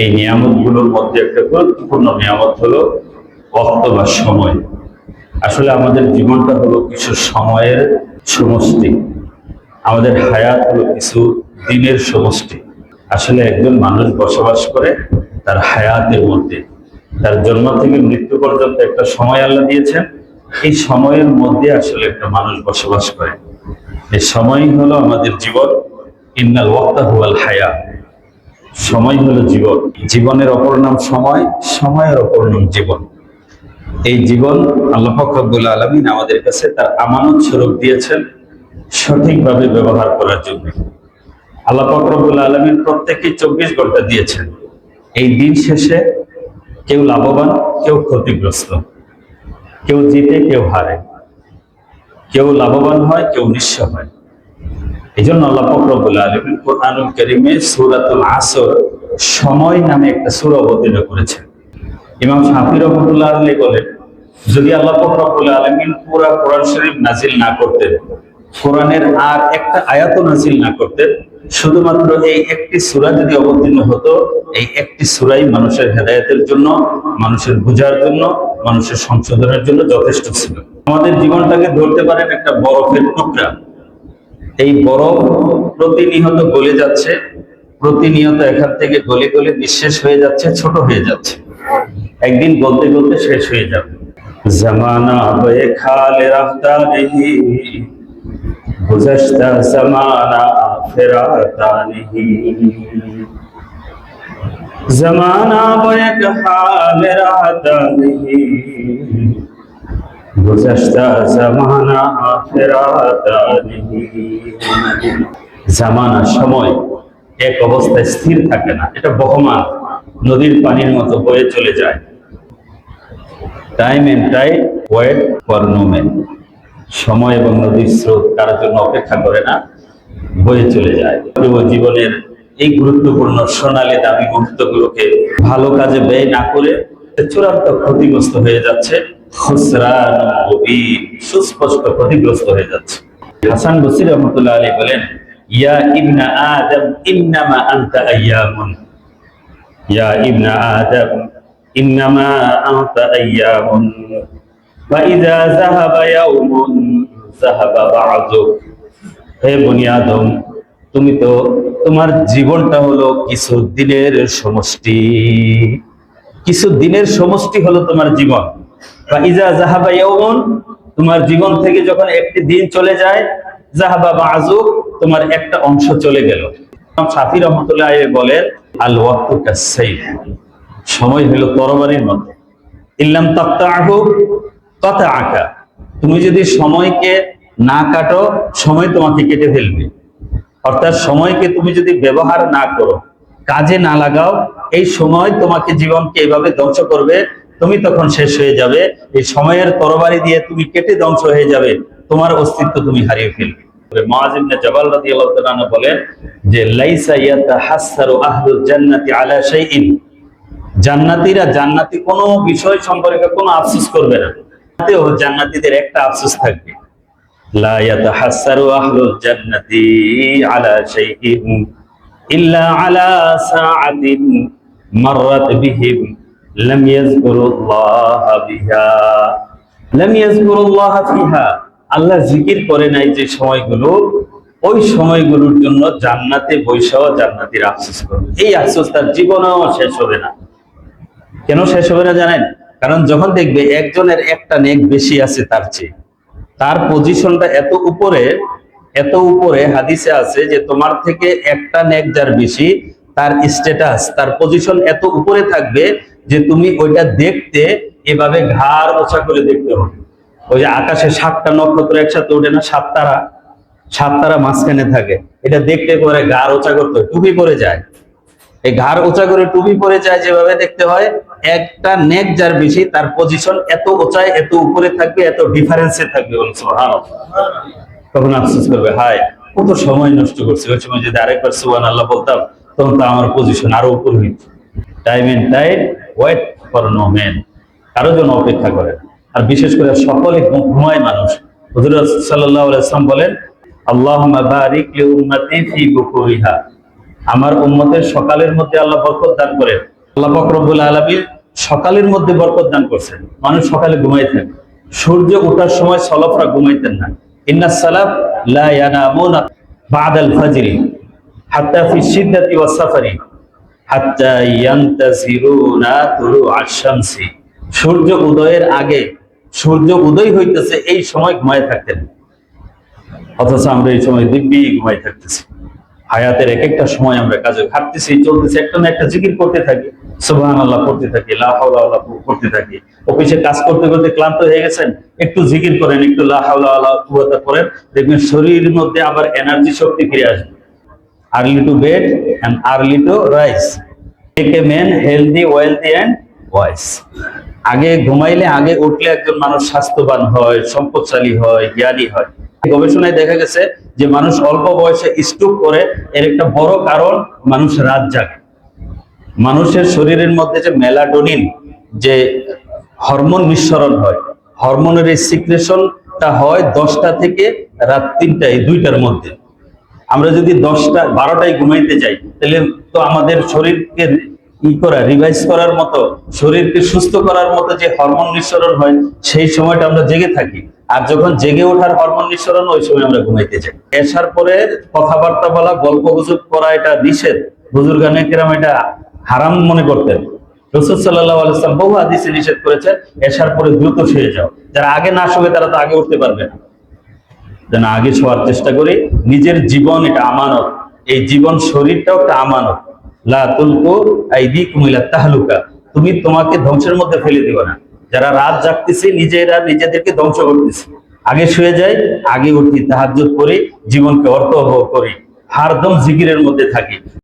এই নিয়ামতগুলোর মধ্যে একটা গুরুত্বপূর্ণ নিয়ামত হলো ওয়াক্ত বা সময়। আসলে আমাদের জীবনটা হলো কিছু সময়ের সমষ্টি, আমাদের হায়াত হলো কিছু দিনের সমষ্টি। আসলে একজন মানুষ বসবাস করে তার হায়াতের মধ্যে, তার জন্ম থেকে মৃত্যু পর্যন্ত একটা সময় আল্লাহ দিয়েছেন। এই সময়ের মধ্যে আসলে একটা মানুষ বসবাস করে। এই সময়ই হলো আমাদের জীবন। ইন্নাল ওয়াক্তা হুয়াল হায়াত, সময় হলো জীবন। জীবনের অপর নাম সময়, সময়ের অপর নাম জীবন। এই জীবন আল্লাহ পাক রব্বুল আলামিন আমাদের কাছে তার আমানত স্বরূপ দিয়েছেন সঠিকভাবে ব্যবহার করার জন্য। আল্লাহ পাক রব্বুল আলামিন প্রত্যেককে 24 ঘন্টা দিয়েছেন। এই দিন শেষে কেউ লাভবান, কেউ ক্ষতিগ্রস্ত, কেউ জিতে, কেউ হারে, কেউ লাভবান হয়, কেউ নিঃস্ব হয়। এই জন্য আল্লাহ পাক রব্বুল আলামিন কুরআনুল কারীমে সূরাতুল আসর সময় নামে একটা সূরা অবতীর্ণ করেছেন। ইমাম শাফি রাহমাতুল্লাহ আলাইহি বলেন, যদি আল্লাহ পাক রব্বুল আলামিন পুরা কোরআন শরীফ নাজিল না করতেন, কোরআনের আর একটা আয়াতও নাজিল না করতেন, শুধুমাত্র এই একটি সূরা যদি অবতীর্ণ হতো, এই একটি সূরাই মানুষের হেদায়েতের জন্য, মানুষের বুঝার জন্য, মানুষের সংশোধনের জন্য যথেষ্ট ছিল। আমাদের জীবনটাকে ধরতে পারেন একটা বরফের টুকরা। এই বরফ প্রতিনিয়ত গলে যাচ্ছে, প্রতিনিয়ত এখান থেকে গলে গলে নিঃশেষ হয়ে যাচ্ছে, ছোট হয়ে যাচ্ছে, একদিন গলতে গলতে শেষ হয়ে যাবে। জামানা হয়ে খালে রাহতা নেহি, গুজশতা জামানা ফেরাতা নেহি। জামানা হয়ে খালে রাহতা নেহি, গুজশতা জামানা ফেরাতা নেহি। জামানা সময় এক অবস্থায় স্থির থাকে না, এটা বহমান, নদীর পানির মতো বয়ে চলে যায়। Time and tide wait for no man. সময় এবং নদীর স্রোত কারোর জন্য অপেক্ষা করে না, বয়ে চলে যায়। জীবনের এই গুরুত্বপূর্ণ সোনালী দামি মুহূর্তগুলোকে ভালো কাজে ব্যয় না করে চূড়ান্ত ক্ষতিগ্রস্ত হয়ে যাচ্ছে, খুসরান মুবিন, সুস্পষ্ট ক্ষতিগ্রস্ত হয়ে যাচ্ছে। হাসান বসরি রাহমাতুল্লাহ আলাইহি বলেন, ইয়া ইবনা আদম ইন্নামা আনতা আইয়ামুন, ইয়া ইবনা আদম ইন্নামা আনতা আইয়ামুন, ফাইযা যাহাবা ইয়াউমুন যাহাবা বা'দুক। হে বনি আদম, তুমি তো, তোমার জীবনটা হলো কিছু দিনের সমষ্টি, কিছু দিনের সমষ্টি হলো তোমার জীবন। ফাইযা যাহাবা ইয়াউমুন, তোমার জীবন থেকে যখন একটি দিন চলে যায়, যাহাবা বা'দুক, তোমার একটা অংশ চলে গেল। শাফি রাহমাতুল্লাহ আলাইহি বলেন, আল ওয়াক্তু কাস-সাইফ, সময় হলো তরবারির মতো। ইল্লাম তাকতাহু কাতাআকা, তুমি যদি সময়কে না কাটো, সময় তোমাকে কেটে ফেলবে। অর্থাৎ সময়কে তুমি যদি ব্যবহার না করো, কাজে না লাগাও, এই সময় তোমাকে, জীবনকে এভাবে ধ্বংস করবে, তুমি তখন শেষ হয়ে যাবে। এই সময়ের তরবারি দিয়ে তুমি কেটে ধ্বংস হয়ে যাবে, তোমার অস্তিত্ব তুমি হারিয়ে ফেলবে। মুআয ইবনে জাবাল রাদিয়াল্লাহু তাআলা আনহু বলেন যে, লাইসা ইয়াতাহাসসারু আহলুল জান্নাতি আলা শাইইন, জান্নাতীরা জান্নাতি কোনো বিষয় সম্পর্কে কোনো আফসোস করবে না। জান্নাতীদের একটা আফসোস থাকবে, লা ইয়াতাহাসসারু আহলুল জান্নাতি আলা শাইইন ইল্লা আলা সাআতিন মাররাত বিহিম লাম ইয়াযকুরুল্লাহ বিহা, লাম ইয়াযকুরুল্লাহ ফিহা। আল্লাহ জিকির করে নাই যে সময়গুলো, ওই সময়গুলোর জন্য জান্নাতে বৈশাও জান্নাতীর আফসোস করবে। এই আফসোস তার জীবনেও শেষ হবে না। কেন শেষ হবে না জানেন? কারণ যখন দেখবে একজনের একটা নেক বেশি আছে তার চেয়ে, তার পজিশনটা এত উপরে, এত উপরে, হাদিসে আছে যে তোমার থেকে একটা নেক যার বেশি, তার স্ট্যাটাস, তার পজিশন এত উপরে থাকবে যে তুমি ওইটা দেখতে এভাবে ঘাড় ওছা করে দেখতে হবে। ওই যে আকাশে 7টা নক্ষত্র একসাথে ওঠে না, 7 তারা, 7 তারা মাঝখানে থাকে, এটা দেখতে করে ঘাড় ওছা করতে হয়, টুপি পরে যায়। এই ঘাড় উঁচা করে টুপি পরে যায়, যেভাবে দেখতে হয়, একটা নেক যার বেশি, তার পজিশন এত উঁচায়, এত উপরে থাকবে, এত ডিফারেন্সে থাকবে। তখন আফসোস করবে, হায় কত সময় নষ্ট করছে, ওই সময় যদি আরেকবার সুবহানাল্লাহ বলতাম, তখন তো আমার পজিশন আরো উপরে হইত। Time and tide wait for no man, কারো জন্য অপেক্ষা করে না। আর বিশেষ করে সকলে ঘুমায় মানুষ। হুজুর সাল্লাল্লাহু আলাইহি ওয়াসাল্লাম বলেন, আল্লাহুম্মা বারিক লি উম্মতি ফি বুকুরিহা, আমার উম্মতের সকালের মধ্যে আল্লাহ বরকত দান করেন। আল্লাহ পাক রব্বুল আলামিন সকালের মধ্যে বরকত দান করছেন। মানুষ সকালে ঘুমাইতেন, সূর্য ওঠার সময় সলাফরা ঘুমাইতেন না। ইন্নাস সালাফ লা ইয়ানামুনা বাদাল ফাজরি হাত্তা ফি শিদ্দাতি ওয়াস সাফারি হাত্তা ইয়ান্তাজিরুনা তুলুআশ শামসি। সূর্য উদয়ের আগে, সূর্য উদয় হইতেছে এই সময় ঘুমায় থাকতেন, অথচ আমরা এই সময় দিব্যি ঘুমাই থাকতেছি। হায়াতের এক একটা সময় আমরা কাজে খাটতেছি, চলতেছি, একটা না একটা জিকির করতে থাকি, সুবহানাল্লাহ করতে থাকি, লা হাওলা ওয়ালা কুওয়াতা করতে থাকি। অফিসে কাজ করতে করতে ক্লান্ত হয়ে গেছেন, একটু জিকির করেন, একটু লা হাওলা ওয়ালা কুওয়াতা করেন, দেখবেন শরীরের মধ্যে আবার এনার্জি শক্তি ফিরে আসবে। Early to bed and early to rise make a man healthy, wealthy and wise. আগে ঘুমাইলে, আগে উঠলে একজন মানুষ স্বাস্থ্যবান হয়, সম্পদশালী হয়, জ্ঞানী হয়। গবেষণায় দেখা গেছে যে মানুষ অল্প বয়সে স্ট্রোক করে, এর একটা বড় কারণ মানুষ রাত জাগে। মানুষের শরীরের মধ্যে যে মেলাটোনিন, যে হরমোন নিঃসরণ হয়, হরমোনের এই সিক্রেশনটা হয় 10টা থেকে রাত 3টায় 2টার মধ্যে। আমরা যদি 10টা 12টায় ঘুমাইতে যাই, তাহলে তো আমাদের শরীরকে রিভাইজ করার মতো, শরীরকে সুস্থ করার মতো যে হরমোন নিঃসরণ হয়, সেই সময়টা আমরা জেগে থাকি। আর যখন জেগে ওঠার হরমোন নিঃসরণ, ওই সময় আমরা ঘুমাইতে যাই। এসার পরে কথাবার্তা বলা, গল্প গুজব করা এটা নিষেধ। বুজুর্গানে কেরাম এটা হারাম মনে করতেন। রাসূল সাল্লাল্লাহু আলাইহি ওয়াসাল্লাম বহু হাদিসে নিষেধ করেছে এসার পরে দ্রুত শুয়ে যাও। যারা আগে না শোবে তারা তো আগে উঠতে পারবে না। যেন আগে শোয়ার চেষ্টা করি। নিজের জীবন এটা আমানত, এই জীবন শরীরটাও একটা আমানত। লা তুলকু আইদিকুম ইলা তাহলুকা, তুমি তোমাকে ধ্বংসের মধ্যে ফেলে দিও না। যারা রাত জাগতেছে, নিজেরা নিজেদেরকে ধ্বংস করতেছে। আগে শুয়ে যাই, আগে উঠি, তাহাজ্জুদ করি, জীবনকে অর্থবহ করি, হারদম জিকিরের মধ্যে থাকি।